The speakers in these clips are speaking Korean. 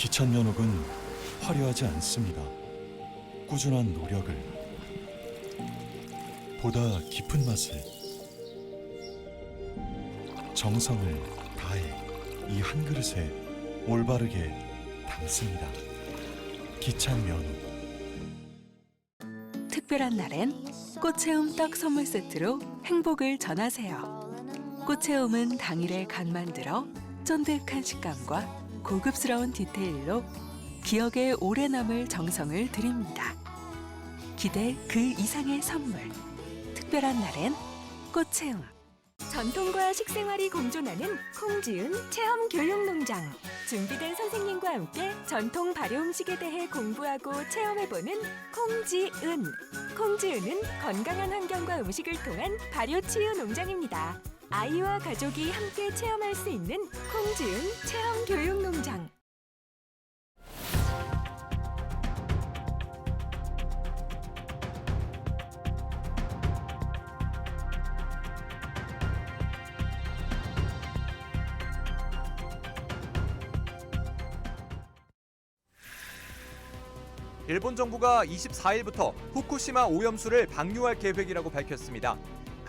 기찬 면옥은 화려하지 않습니다. 꾸준한 노력을, 보다 깊은 맛을, 정성을 다해 이 한 그릇에 올바르게 담습니다. 기찬 면옥. 특별한 날엔 꽃체움 떡 선물 세트로 행복을 전하세요. 꽃체움은 당일에 간 만들어 쫀득한 식감과 고급스러운 디테일로 기억에 오래 남을 정성을 드립니다. 기대 그 이상의 선물. 특별한 날엔 꽃체움. 전통과 식생활이 공존하는 콩지은 체험교육농장. 준비된 선생님과 함께 전통 발효 음식에 대해 공부하고 체험해보는 콩지은. 콩지은은 건강한 환경과 음식을 통한 발효 치유 농장입니다. 아이와 가족이 함께 체험할 수 있는 콩지은 체험교육농장. 일본 정부가 24일부터 후쿠시마 오염수를 방류할 계획이라고 밝혔습니다.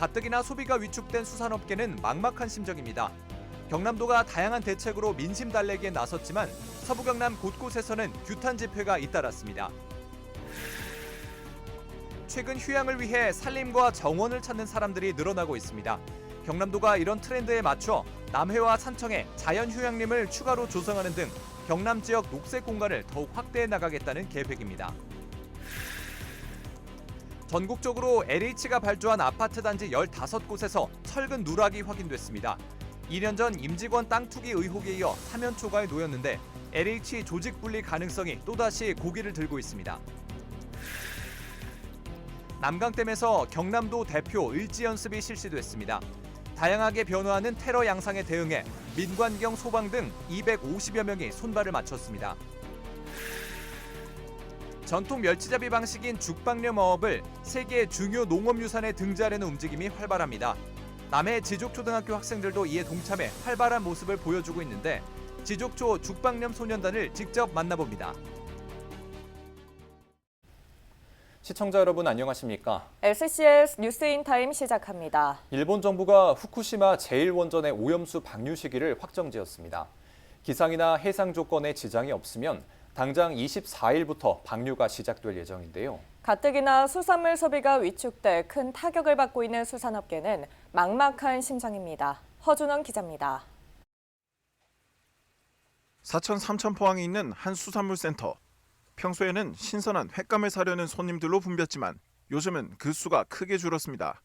가뜩이나 소비가 위축된 수산업계는 막막한 심정입니다. 경남도가 다양한 대책으로 민심 달래기에 나섰지만 서부 경남 곳곳에서는 규탄 집회가 잇따랐습니다. 최근 휴양을 위해 산림과 정원을 찾는 사람들이 늘어나고 있습니다. 경남도가 이런 트렌드에 맞춰 남해와 산청에 자연휴양림을 추가로 조성하는 등 경남 지역 녹색 공간을 더욱 확대해 나가겠다는 계획입니다. 전국적으로 LH가 발주한 아파트 단지 15곳에서 철근 누락이 확인됐습니다. 2년 전 임직원 땅 투기 의혹에 이어 사면 초과에 놓였는데 LH 조직 분리 가능성이 또다시 고개를 들고 있습니다. 남강댐에서 경남도 대표 을지 연습이 실시됐습니다. 다양하게 변화하는 테러 양상에 대응해 민관경, 소방 등 250여 명이 손발을 맞췄습니다. 전통 멸치잡이 방식인 죽방염 어업을 세계 중요 농업유산에 등재하려는 움직임이 활발합니다. 남해 지족초등학교 학생들도 이에 동참해 활발한 모습을 보여주고 있는데 지족초 죽방염 소년단을 직접 만나봅니다. 시청자 여러분 안녕하십니까? SCS 뉴스인타임 시작합니다. 일본 정부가 후쿠시마 제1원전의 오염수 방류 시기를 확정지었습니다. 기상이나 해상 조건에 지장이 없으면 당장 24일부터 방류가 시작될 예정인데요. 가뜩이나 수산물 소비가 위축돼 큰 타격을 받고 있는 수산업계는 막막한 심정입니다. 허준원 기자입니다. 사천 삼천포항에 있는 한 수산물 센터. 평소에는 신선한 횟감을 사려는 손님들로 붐볐지만 요즘은 그 수가 크게 줄었습니다.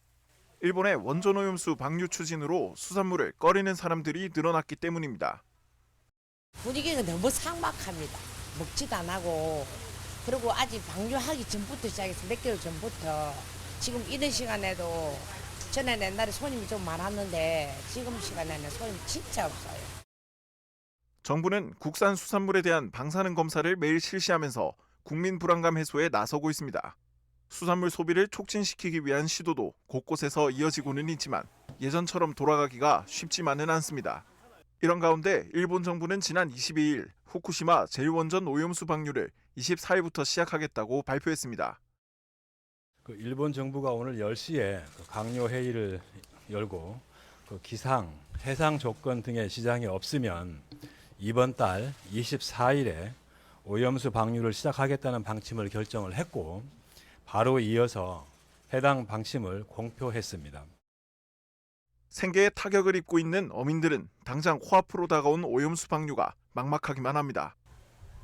일본의 원전 오염수 방류 추진으로 수산물을 꺼리는 사람들이 늘어났기 때문입니다. 분위기가 너무 삭막합니다. 먹지도 안 하고 그리고 아직 방류하기 전부터 시작해서 몇 개월 전부터 지금 이런 시간에도 전에는 옛날에 손님이 좀 많았는데 지금 시간에는 손님이 진짜 없어요. 정부는 국산 수산물에 대한 방사능 검사를 매일 실시하면서 국민 불안감 해소에 나서고 있습니다. 수산물 소비를 촉진시키기 위한 시도도 곳곳에서 이어지고는 있지만 예전처럼 돌아가기가 쉽지만은 않습니다. 이런 가운데 일본 정부는 지난 22일 후쿠시마 제1원전 오염수 방류를 24일부터 시작하겠다고 발표했습니다. 일본 정부가 오늘 10시에 강요 회의를 열고 기상, 해상 조건 등의 지장이 없으면 이번 달 24일에 오염수 방류를 시작하겠다는 방침을 결정을 했고 바로 이어서 해당 방침을 공표했습니다. 생계에 타격을 입고 있는 어민들은 당장 코앞으로 다가온 오염수 방류가 막막하기만 합니다.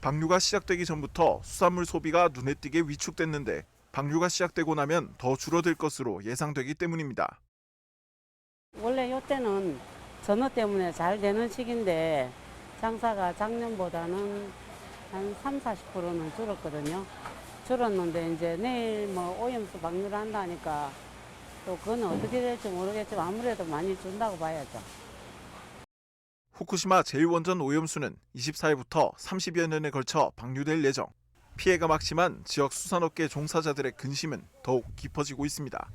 방류가 시작되기 전부터 수산물 소비가 눈에 띄게 위축됐는데 방류가 시작되고 나면 더 줄어들 것으로 예상되기 때문입니다. 원래 이때는 전어 때문에 잘 되는 시기인데 장사가 작년보다는 한 30-40%는 줄었거든요. 줄었는데 이제 내일 오염수 방류를 한다니까 또 그건 어떻게 될지 모르겠지만 아무래도 많이 준다고 봐야죠. 후쿠시마 제1원전 오염수는 24일부터 30여 년에 걸쳐 방류될 예정. 피해가 막지만 지역 수산업계 종사자들의 근심은 더욱 깊어지고 있습니다.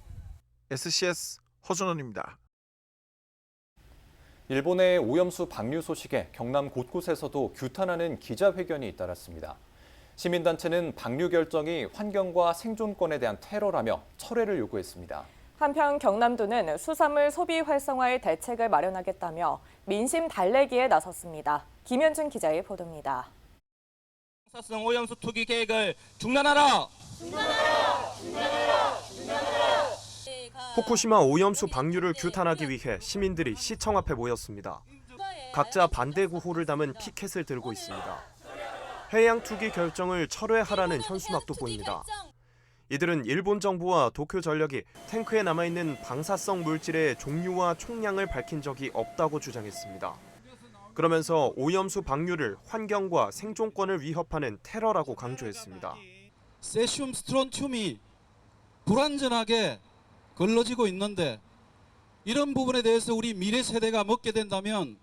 SCS 허준원입니다. 일본의 오염수 방류 소식에 경남 곳곳에서도 규탄하는 기자회견이 잇따랐습니다. 시민단체는 방류 결정이 환경과 생존권에 대한 테러라며 철회를 요구했습니다. 한편 경남도는 수산물 소비 활성화의 대책을 마련하겠다며 민심 달래기에 나섰습니다. 김현준 기자의 보도입니다. 방사성 오염수 투기 계획을 중단하라! 후쿠시마 오염수 방류를 규탄하기 위해 시민들이 시청 앞에 모였습니다. 각자 반대 구호를 담은 피켓을 들고 있습니다. 해양 투기 결정을 철회하라는 현수막도 보입니다. 이들은 일본 정부와 도쿄 전력이 탱크에 남아있는 방사성 물질의 종류와 총량을 밝힌 적이 없다고 주장했습니다. 그러면서 오염수 방류를 환경과 생존권을 위협하는 테러라고 강조했습니다. 세슘 스트론튬이 불완전하게 걸러지고 있는데 이런 부분에 대해서 우리 미래 세대가 먹게 된다면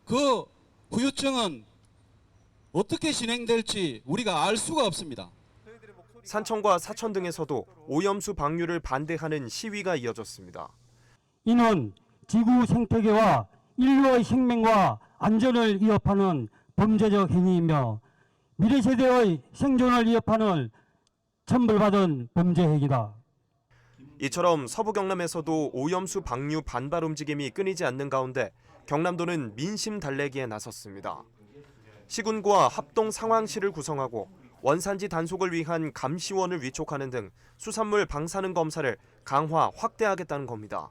그 후유증은 어떻게 진행될지 우리가 알 수가 없습니다. 산청과 사천 등에서도 오염수 방류를 반대하는 시위가 이어졌습니다. 이는 지구 생태계와 인류의 생명과 안전을 위협하는 범죄적 행위이며 미래 세대의 생존을 위협하는 천벌받은 범죄 행위다. 이처럼 서부 경남에서도 오염수 방류 반발 움직임이 끊이지 않는 가운데 경남도는 민심 달래기에 나섰습니다. 시군과 합동 상황실을 구성하고 원산지 단속을 위한 감시원을 위촉하는 등 수산물 방사능 검사를 강화, 확대하겠다는 겁니다.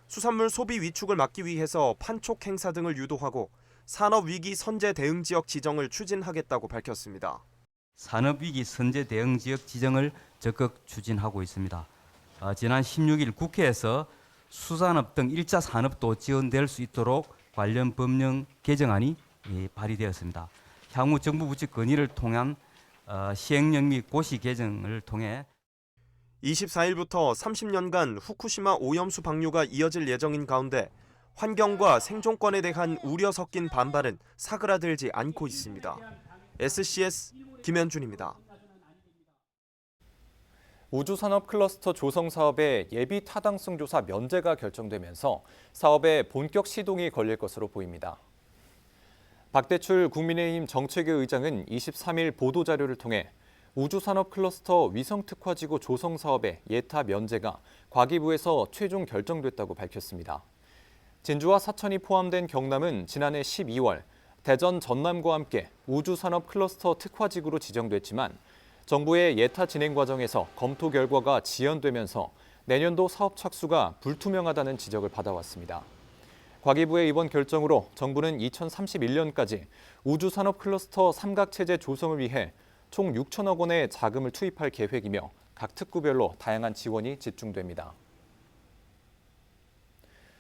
수산물 소비 위축을 막기 위해서 판촉 행사 등을 유도하고 산업위기 선제 대응 지역 지정을 추진하겠다고 밝혔습니다. 산업위기 선제 대응 지역 지정을 적극 추진하고 있습니다. 지난 16일 국회에서 수산업 등 1차 산업도 지원될 수 있도록 관련 법령 개정안이 발의되었습니다. 향후 정부 부처 건의를 통한 시행령 및 고시 개정을 통해 24일부터 30년간 후쿠시마 오염수 방류가 이어질 예정인 가운데 환경과 생존권에 대한 우려 섞인 반발은 사그라들지 않고 있습니다. SCS 김현준입니다. 우주산업 클러스터 조성 사업의 예비 타당성 조사 면제가 결정되면서 사업의 본격 시동이 걸릴 것으로 보입니다. 박대출 국민의힘 정책위 의장은 23일 보도자료를 통해 우주산업 클러스터 위성특화지구 조성 사업의 예타 면제가 과기부에서 최종 결정됐다고 밝혔습니다. 진주와 사천이 포함된 경남은 지난해 12월 대전, 전남과 함께 우주산업 클러스터 특화지구로 지정됐지만 정부의 예타 진행 과정에서 검토 결과가 지연되면서 내년도 사업 착수가 불투명하다는 지적을 받아왔습니다. 과기부의 이번 결정으로 정부는 2031년까지 우주산업 클러스터 삼각체제 조성을 위해 총 6천억 원의 자금을 투입할 계획이며 각 특구별로 다양한 지원이 집중됩니다.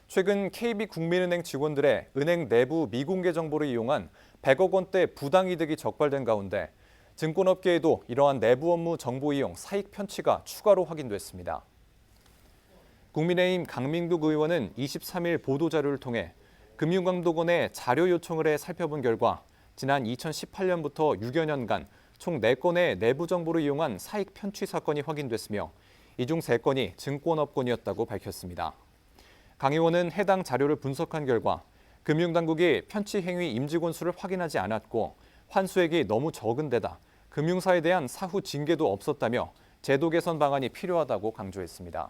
최근 KB국민은행 직원들의 은행 내부 미공개 정보를 이용한 100억 원대 부당이득이 적발된 가운데 증권업계에도 이러한 내부 업무 정보 이용 사익 편취가 추가로 확인됐습니다. 국민의힘 강민국 의원은 23일 보도자료를 통해 금융감독원에 자료 요청을 해 살펴본 결과 지난 2018년부터 6여 년간 총 4건의 내부 정보를 이용한 사익 편취 사건이 확인됐으며 이 중 3건이 증권업권이었다고 밝혔습니다. 강 의원은 해당 자료를 분석한 결과 금융당국이 편취 행위 임직원 수를 확인하지 않았고 환수액이 너무 적은 데다 금융사에 대한 사후 징계도 없었다며 제도 개선 방안이 필요하다고 강조했습니다.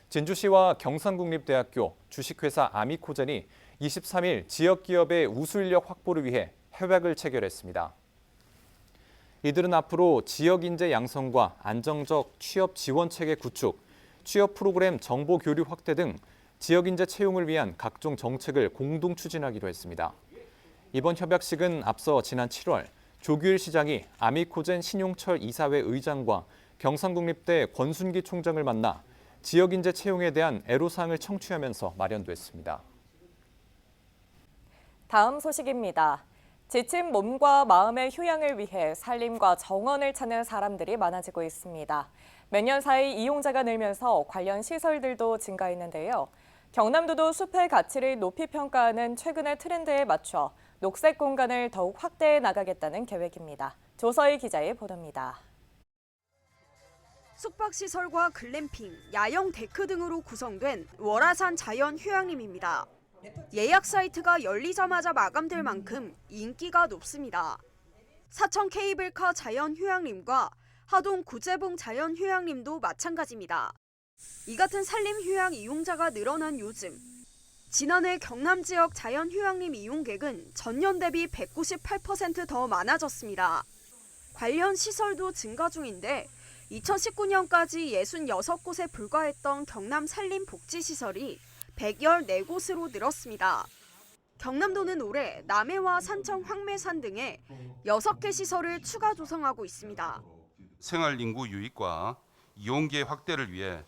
진주시와 경상국립대학교, 주식회사 아미코젠이 23일 지역기업의 우수인력 확보를 위해 협약을 체결했습니다. 이들은 앞으로 지역인재 양성과 안정적 취업 지원 체계 구축, 취업 프로그램 정보 교류 확대 등 지역인재 채용을 위한 각종 정책을 공동 추진하기로 했습니다. 이번 협약식은 앞서 지난 7월 조규일 시장이 아미코젠 신용철 이사회 의장과 경상국립대 권순기 총장을 만나 지역인재 채용에 대한 애로사항을 청취하면서 마련됐습니다. 다음 소식입니다. 지친 몸과 마음의 휴양을 위해 산림과 정원을 찾는 사람들이 많아지고 있습니다. 몇 년 사이 이용자가 늘면서 관련 시설들도 증가했는데요. 경남도도 숲의 가치를 높이 평가하는 최근의 트렌드에 맞춰 녹색 공간을 더욱 확대해 나가겠다는 계획입니다. 조서희 기자의 보도입니다. 숙박시설과 글램핑, 야영 데크 등으로 구성된 월화산 자연휴양림입니다. 예약 사이트가 열리자마자 마감될 만큼 인기가 높습니다. 사천 케이블카 자연휴양림과 하동 구제봉 자연휴양림도 마찬가지입니다. 이 같은 산림휴양 이용자가 늘어난 요즘, 지난해 경남 지역 자연휴양림 이용객은 전년 대비 198% 더 많아졌습니다. 관련 시설도 증가 중인데 2019년까지 66곳에 불과했던 경남 산림복지시설이 114곳으로 늘었습니다. 경남도는 올해 남해와 산청 황매산 등에 6개 시설을 추가 조성하고 있습니다. 생활인구 유입과 이용기회 확대를 위해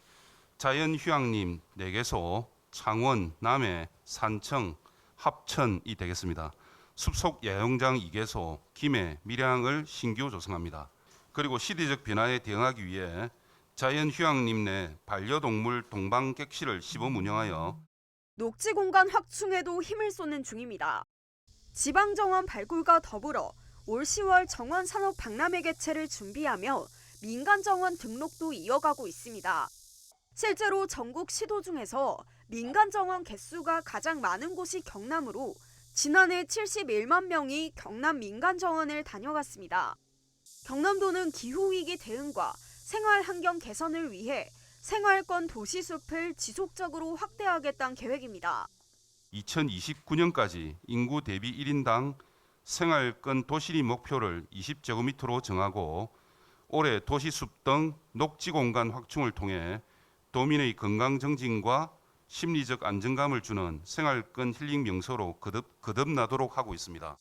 자연휴양림 4개소, 창원, 남해, 산청, 합천이 되겠습니다. 숲속 야영장 2개소, 김해, 밀양을 신규 조성합니다. 그리고 시대적 변화에 대응하기 위해 자연휴양림 내 반려동물 동방객실을 시범 운영하여 녹지 공간 확충에도 힘을 쏟는 중입니다. 지방정원 발굴과 더불어 올 10월 정원 산업 박람회 개최를 준비하며 민간정원 등록도 이어가고 있습니다. 실제로 전국 시도 중에서 민간정원 개수가 가장 많은 곳이 경남으로 지난해 71만 명이 경남 민간정원을 다녀갔습니다. 경남도는 기후위기 대응과 생활환경 개선을 위해 생활권 도시숲을 지속적으로 확대하겠다는 계획입니다. 2029년까지 인구 대비 1인당 생활권 도시림 목표를 20제곱미터로 정하고 올해 도시숲 등 녹지 공간 확충을 통해 도민의 건강 정진과 심리적 안정감을 주는 생활권 힐링 명소로 거듭나도록 하고 있습니다.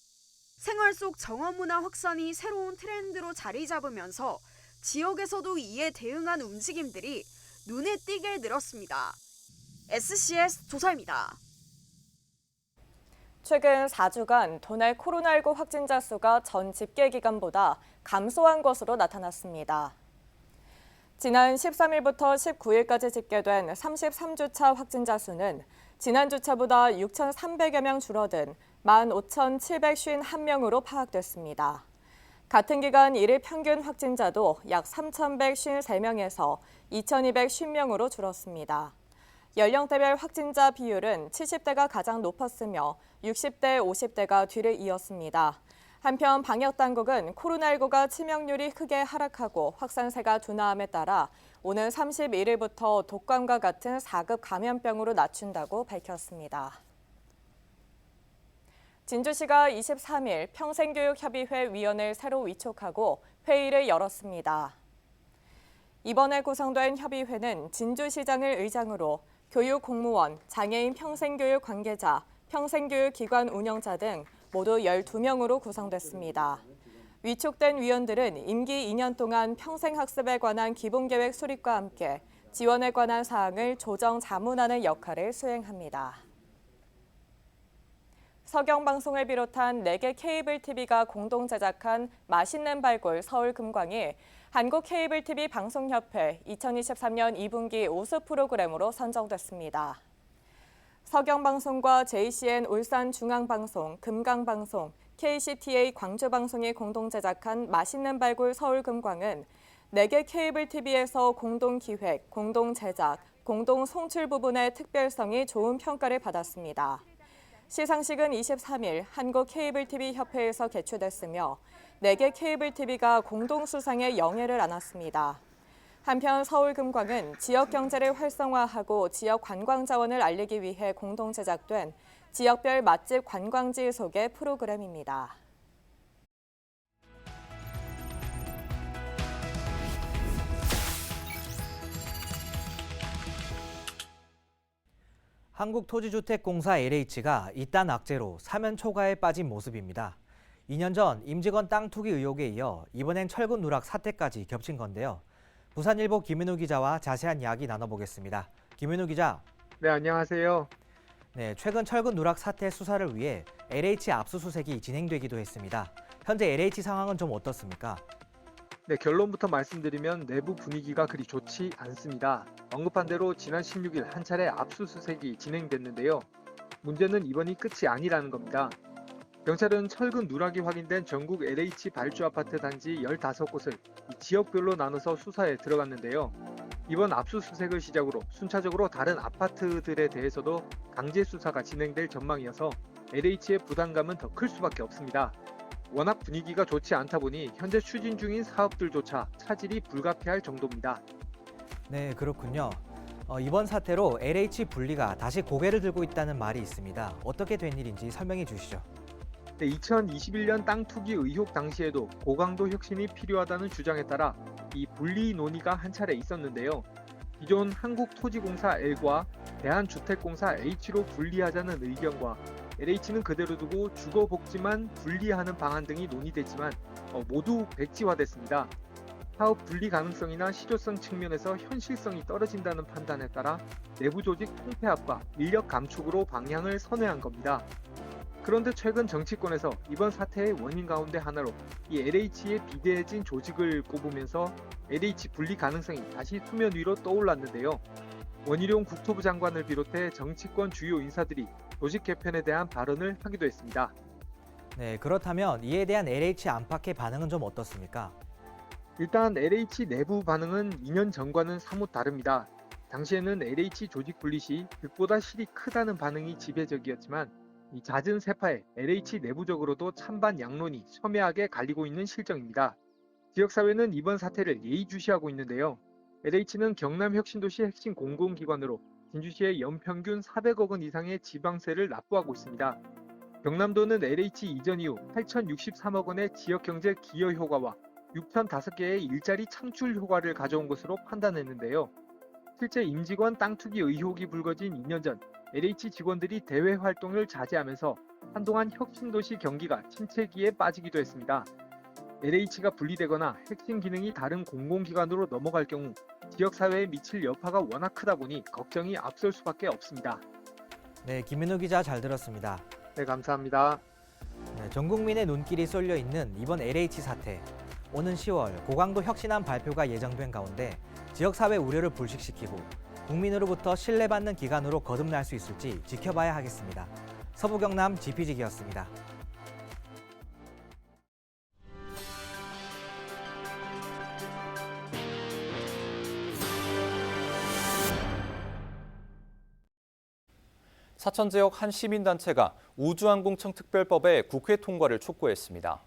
생활 속 정원 문화 확산이 새로운 트렌드로 자리 잡으면서 지역에서도 이에 대응한 움직임들이 눈에 띄게 늘었습니다. SCS 조사입니다. 최근 4주간 도내 코로나19 확진자 수가 전 집계 기간보다 감소한 것으로 나타났습니다. 지난 13일부터 19일까지 집계된 33주차 확진자 수는 지난주차보다 6,300여 명 줄어든 15,751명으로 파악됐습니다. 같은 기간 1일 평균 확진자도 약 3,153명에서 2,250명으로 줄었습니다. 연령대별 확진자 비율은 70대가 가장 높았으며 60대, 50대가 뒤를 이었습니다. 한편 방역당국은 코로나19가 치명률이 크게 하락하고 확산세가 둔화함에 따라 오는 31일부터 독감과 같은 4급 감염병으로 낮춘다고 밝혔습니다. 진주시가 23일 평생교육협의회 위원을 새로 위촉하고 회의를 열었습니다. 이번에 구성된 협의회는 진주시장을 의장으로 교육 공무원, 장애인 평생교육 관계자, 평생교육기관 운영자 등 모두 12명으로 구성됐습니다. 위촉된 위원들은 임기 2년 동안 평생학습에 관한 기본계획 수립과 함께 지원에 관한 사항을 조정 자문하는 역할을 수행합니다. 서경방송을 비롯한 4개 케이블 TV가 공동 제작한 맛있는 발굴 서울 금광이 한국 케이블 TV 방송협회 2023년 2분기 우수 프로그램으로 선정됐습니다. 서경방송과 JCN 울산중앙방송, 금강방송, KCTA 광주방송이 공동 제작한 맛있는 발굴 서울 금광은 4개 케이블 TV에서 공동 기획, 공동 제작, 공동 송출 부분의 특별성이 좋은 평가를 받았습니다. 시상식은 23일 한국 케이블 TV 협회에서 개최됐으며 4개 케이블 TV가 공동 수상에 영예를 안았습니다. 한편 서울금광은 지역 경제를 활성화하고 지역 관광 자원을 알리기 위해 공동 제작된 지역별 맛집 관광지 소개 프로그램입니다. 한국토지주택공사 LH가 이딴 악재로 사면 초과에 빠진 모습입니다. 2년 전 임직원 땅 투기 의혹에 이어 이번엔 철근 누락 사태까지 겹친 건데요. 부산일보 김윤우 기자와 자세한 이야기 나눠보겠습니다. 김윤우 기자. 네, 안녕하세요. 네, 최근 철근 누락 사태 수사를 위해 LH 압수수색이 진행되기도 했습니다. 현재 LH 상황은 좀 어떻습니까? 네, 결론부터 말씀드리면 내부 분위기가 그리 좋지 않습니다. 언급한 대로 지난 16일 한 차례 압수수색이 진행됐는데요. 문제는 이번이 끝이 아니라는 겁니다. 경찰은 철근 누락이 확인된 전국 LH 발주 아파트 단지 15곳을 지역별로 나눠서 수사에 들어갔는데요. 이번 압수수색을 시작으로 순차적으로 다른 아파트들에 대해서도 강제 수사가 진행될 전망이어서 LH의 부담감은 더 클 수밖에 없습니다. 워낙 분위기가 좋지 않다 보니 현재 추진 중인 사업들조차 차질이 불가피할 정도입니다. 네, 그렇군요. 이번 사태로 LH 분리가 다시 고개를 들고 있다는 말이 있습니다. 어떻게 된 일인지 설명해 주시죠. 2021년 땅 투기 의혹 당시에도 고강도 혁신이 필요하다는 주장에 따라 이 분리 논의가 한 차례 있었는데요. 기존 한국토지공사 L과 대한주택공사 H로 분리하자는 의견과 LH는 그대로 두고 주거복지만 분리하는 방안 등이 논의됐지만 모두 백지화됐습니다. 사업 분리 가능성이나 실효성 측면에서 현실성이 떨어진다는 판단에 따라 내부 조직 통폐합과 인력 감축으로 방향을 선회한 겁니다. 그런데 최근 정치권에서 이번 사태의 원인 가운데 하나로 이 LH의 비대해진 조직을 꼽으면서 LH 분리 가능성이 다시 수면 위로 떠올랐는데요. 원희룡 국토부 장관을 비롯해 정치권 주요 인사들이 조직 개편에 대한 발언을 하기도 했습니다. 네, 그렇다면 이에 대한 LH 안팎의 반응은 좀 어떻습니까? 일단 LH 내부 반응은 2년 전과는 사뭇 다릅니다. 당시에는 LH 조직 분리 시 득보다 실이 크다는 반응이 지배적이었지만 이 잦은 세파에 LH 내부적으로도 찬반 양론이 첨예하게 갈리고 있는 실정입니다. 지역사회는 이번 사태를 예의주시하고 있는데요. LH는 경남 혁신도시 핵심 공공기관으로 진주시에 연평균 400억 원 이상의 지방세를 납부하고 있습니다. 경남도는 LH 이전 이후 8,063억 원의 지역경제 기여 효과와 6,005개의 일자리 창출 효과를 가져온 것으로 판단했는데요. 실제 임직원 땅 투기 의혹이 불거진 2년 전 LH 직원들이 대외 활동을 자제하면서 한동안 혁신도시 경기가 침체기에 빠지기도 했습니다. LH가 분리되거나 핵심 기능이 다른 공공기관으로 넘어갈 경우 지역사회에 미칠 여파가 워낙 크다 보니 걱정이 앞설 수밖에 없습니다. 네, 김민우 기자 잘 들었습니다. 네, 감사합니다. 네, 전 국민의 눈길이 쏠려 있는 이번 LH 사태. 오는 10월 고강도 혁신안 발표가 예정된 가운데 지역사회 우려를 불식시키고 국민으로부터 신뢰받는 기관으로 거듭날 수 있을지 지켜봐야 하겠습니다. 서부경남 GPG였습니다. 사천 지역 한 시민단체가 우주항공청 특별법의 국회 통과를 촉구했습니다.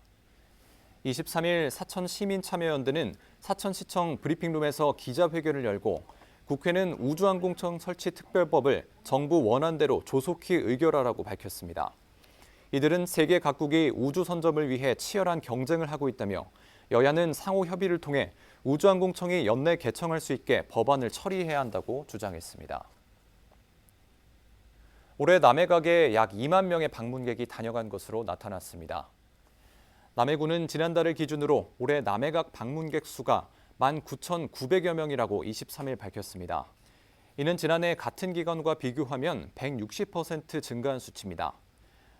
23일 사천시민참여연대는 사천시청 브리핑룸에서 기자회견을 열고 국회는 우주항공청 설치 특별법을 정부 원안대로 조속히 의결하라고 밝혔습니다. 이들은 세계 각국이 우주 선점을 위해 치열한 경쟁을 하고 있다며 여야는 상호 협의를 통해 우주항공청이 연내 개청할 수 있게 법안을 처리해야 한다고 주장했습니다. 올해 남해각에 약 2만 명의 방문객이 다녀간 것으로 나타났습니다. 남해군은 지난달을 기준으로 올해 남해각 방문객 수가 19,900여 명이라고 23일 밝혔습니다. 이는 지난해 같은 기간과 비교하면 160% 증가한 수치입니다.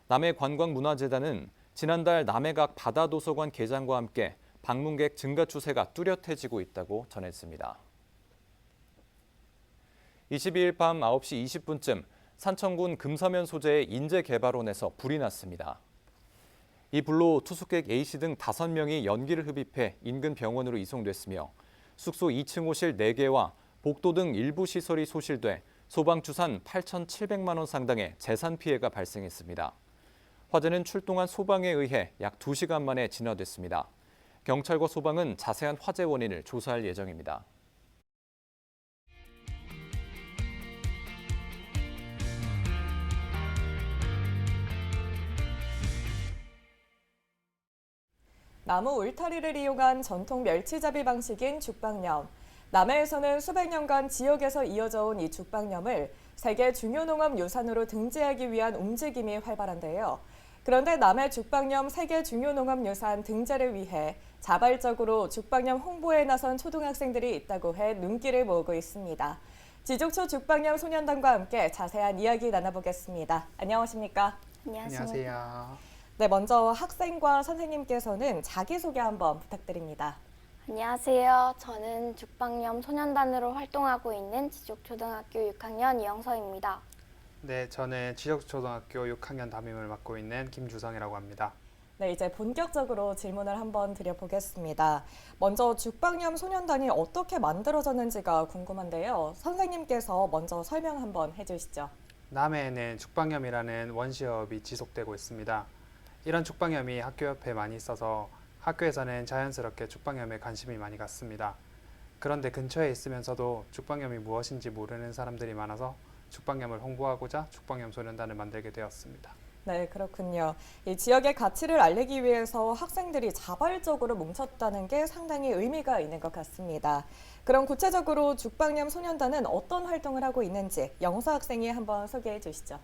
남해관광문화재단은 지난달 남해각 바다도서관 개장과 함께 방문객 증가 추세가 뚜렷해지고 있다고 전했습니다. 22일 밤 9시 20분쯤 산청군 금서면 소재의 인재개발원에서 불이 났습니다. 이 불로 투숙객 A씨 등 5명이 연기를 흡입해 인근 병원으로 이송됐으며 숙소 2층 호실 4개와 복도 등 일부 시설이 소실돼 소방추산 8,700만 원 상당의 재산 피해가 발생했습니다. 화재는 출동한 소방에 의해 약 2시간 만에 진화됐습니다. 경찰과 소방은 자세한 화재 원인을 조사할 예정입니다. 나무 울타리를 이용한 전통 멸치잡이 방식인 죽방염. 남해에서는 수백 년간 지역에서 이어져 온 이 죽방염을 세계 중요 농업 유산으로 등재하기 위한 움직임이 활발한데요. 그런데 남해 죽방염 세계 중요 농업 유산 등재를 위해 자발적으로 죽방염 홍보에 나선 초등학생들이 있다고 해 눈길을 모으고 있습니다. 지족초 죽방염 소년단과 함께 자세한 이야기 나눠보겠습니다. 안녕하십니까? 안녕하세요. 네, 먼저 학생과 선생님께서는 자기소개 한번 부탁드립니다. 안녕하세요. 저는 죽방염 소년단으로 활동하고 있는 지족초등학교 6학년 이영서입니다. 네, 저는 지역초등학교 6학년 담임을 맡고 있는 김주성이라고 합니다. 네, 이제 본격적으로 질문을 한번 드려보겠습니다. 먼저 죽방염 소년단이 어떻게 만들어졌는지가 궁금한데요. 선생님께서 먼저 설명 한번 해주시죠. 남해에는 죽방염이라는 원시협이 지속되고 있습니다. 이런 죽방염이 학교 옆에 많이 있어서 학교에서는 자연스럽게 죽방염에 관심이 많이 갔습니다. 그런데 근처에 있으면서도 죽방염이 무엇인지 모르는 사람들이 많아서 죽방염을 홍보하고자 죽방염 소년단을 만들게 되었습니다. 네, 그렇군요. 이 지역의 가치를 알리기 위해서 학생들이 자발적으로 뭉쳤다는 게 상당히 의미가 있는 것 같습니다. 그럼 구체적으로 죽방염 소년단은 어떤 활동을 하고 있는지 영서 학생이 한번 소개해 주시죠.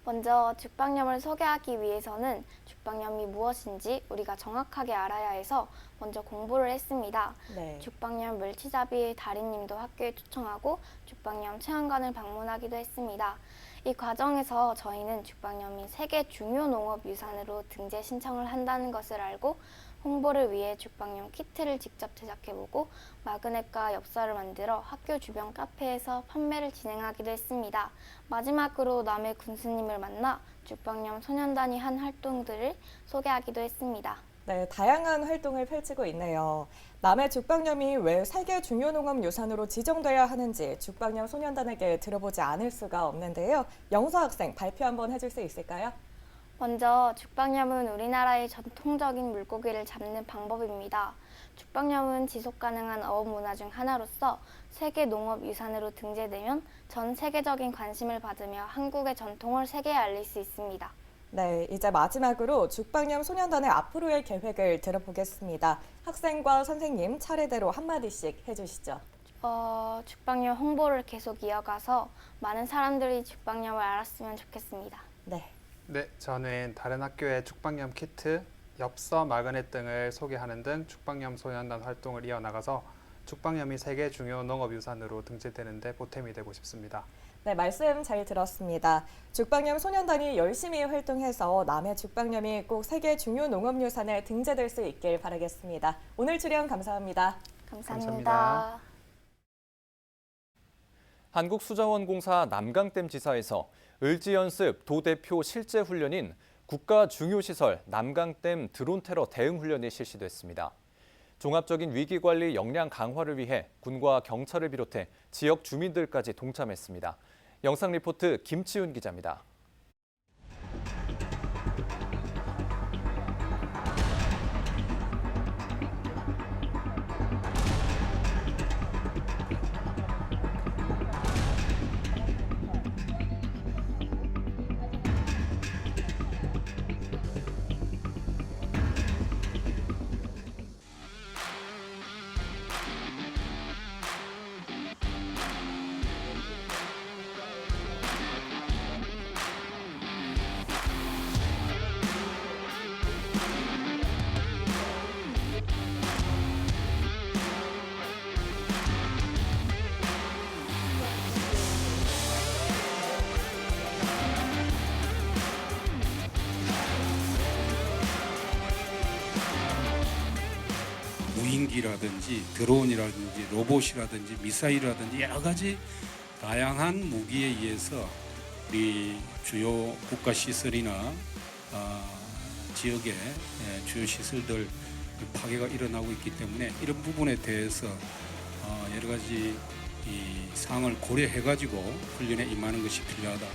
먼저 죽방염을 소개하기 위해서는 죽방염이 무엇인지 우리가 정확하게 알아야 해서 먼저 공부를 했습니다. 네. 죽방염 물치잡이 달인님도 학교에 초청하고 죽방염 체험관을 방문하기도 했습니다. 이 과정에서 저희는 죽방염이 세계 중요 농업유산으로 등재 신청을 한다는 것을 알고 홍보를 위해 죽방염 키트를 직접 제작해보고 마그넷과 엽서를 만들어 학교 주변 카페에서 판매를 진행하기도 했습니다. 마지막으로 남해 군수님을 만나 죽방염 소년단이 한 활동들을 소개하기도 했습니다. 네, 다양한 활동을 펼치고 있네요. 남해 죽방염이 왜 세계 중요 농업 유산으로 지정돼야 하는지 죽방염 소년단에게 들어보지 않을 수가 없는데요. 영서 학생 발표 한번 해줄 수 있을까요? 먼저 죽방염은 우리나라의 전통적인 물고기를 잡는 방법입니다. 죽방염은 지속가능한 어업 문화 중 하나로서 세계 농업유산으로 등재되면 전 세계적인 관심을 받으며 한국의 전통을 세계에 알릴 수 있습니다. 네, 이제 마지막으로 죽방염 소년단의 앞으로의 계획을 들어보겠습니다. 학생과 선생님 차례대로 한마디씩 해주시죠. 죽방염 홍보를 계속 이어가서 많은 사람들이 죽방염을 알았으면 좋겠습니다. 네. 네, 저는 다른 학교의 죽방염 키트, 엽서, 마그넷 등을 소개하는 등 죽방염 소년단 활동을 이어나가서 죽방염이 세계 중요 농업유산으로 등재되는 데 보탬이 되고 싶습니다. 네, 말씀 잘 들었습니다. 죽방염 소년단이 열심히 활동해서 남해 죽방염이 꼭 세계 중요 농업유산에 등재될 수 있길 바라겠습니다. 오늘 출연 감사합니다. 감사합니다. 한국수자원공사 남강댐 지사에서 을지연습 도대표 실제 훈련인 국가 중요시설 남강댐 드론 테러 대응 훈련이 실시됐습니다. 종합적인 위기관리 역량 강화를 위해 군과 경찰을 비롯해 지역 주민들까지 동참했습니다. 영상 리포트 김치훈 기자입니다. 무인기라든지 드론이라든지 로봇이라든지 미사일이라든지 여러 가지 다양한 무기에 의해서 우리 주요 국가 시설이나 지역의 주요 시설들 파괴가 일어나고 있기 때문에 이런 부분에 대해서 여러 가지 사항을 고려해가지고 훈련에 임하는 것이 필요하다.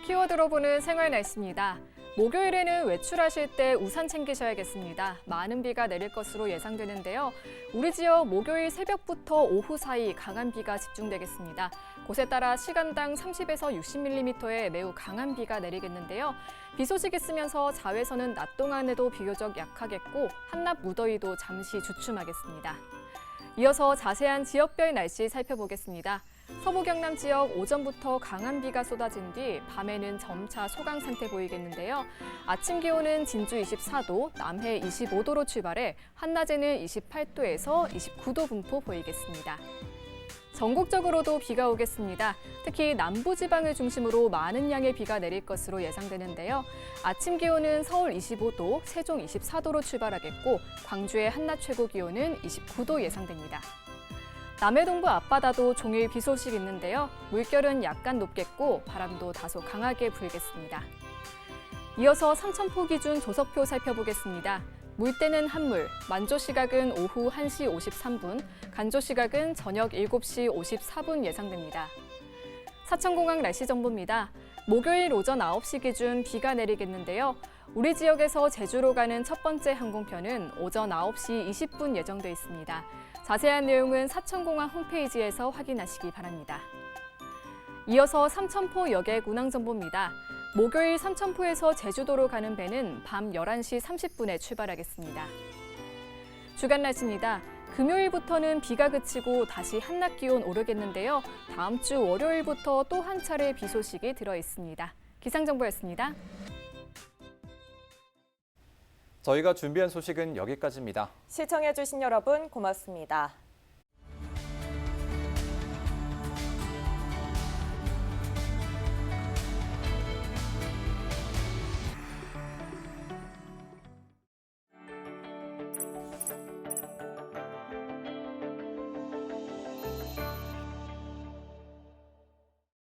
키워드로 보는 생활 날씨입니다. 목요일에는 외출하실 때 우산 챙기셔야겠습니다. 많은 비가 내릴 것으로 예상되는데요. 우리 지역 목요일 새벽부터 오후 사이 강한 비가 집중되겠습니다. 곳에 따라 시간당 30에서 60mm의 매우 강한 비가 내리겠는데요. 비 소식 있으면서 자외선은 낮 동안에도 비교적 약하겠고 한낮 무더위도 잠시 주춤하겠습니다. 이어서 자세한 지역별 날씨 살펴보겠습니다. 서부 경남 지역 오전부터 강한 비가 쏟아진 뒤 밤에는 점차 소강 상태 보이겠는데요. 아침 기온은 진주 24도, 남해 25도로 출발해 한낮에는 28도에서 29도 분포 보이겠습니다. 전국적으로도 비가 오겠습니다. 특히 남부지방을 중심으로 많은 양의 비가 내릴 것으로 예상되는데요. 아침 기온은 서울 25도, 세종 24도로 출발하겠고 광주의 한낮 최고 기온은 29도 예상됩니다. 남해 동부 앞바다도 종일 비 소식 있는데요. 물결은 약간 높겠고 바람도 다소 강하게 불겠습니다. 이어서 삼천포 기준 조석표 살펴보겠습니다. 물때는 한물, 만조 시각은 오후 1시 53분, 간조 시각은 저녁 7시 54분 예상됩니다. 사천공항 날씨 정보입니다. 목요일 오전 9시 기준 비가 내리겠는데요. 우리 지역에서 제주로 가는 첫 번째 항공편은 오전 9시 20분 예정돼 있습니다. 자세한 내용은 사천공항 홈페이지에서 확인하시기 바랍니다. 이어서 삼천포 여객 운항 정보입니다. 목요일 삼천포에서 제주도로 가는 배는 밤 11시 30분에 출발하겠습니다. 주간 날씨입니다. 금요일부터는 비가 그치고 다시 한낮 기온 오르겠는데요. 다음 주 월요일부터 또 한 차례 비 소식이 들어 있습니다. 기상정보였습니다. 저희가 준비한 소식은 여기까지입니다. 시청해주신 여러분 고맙습니다.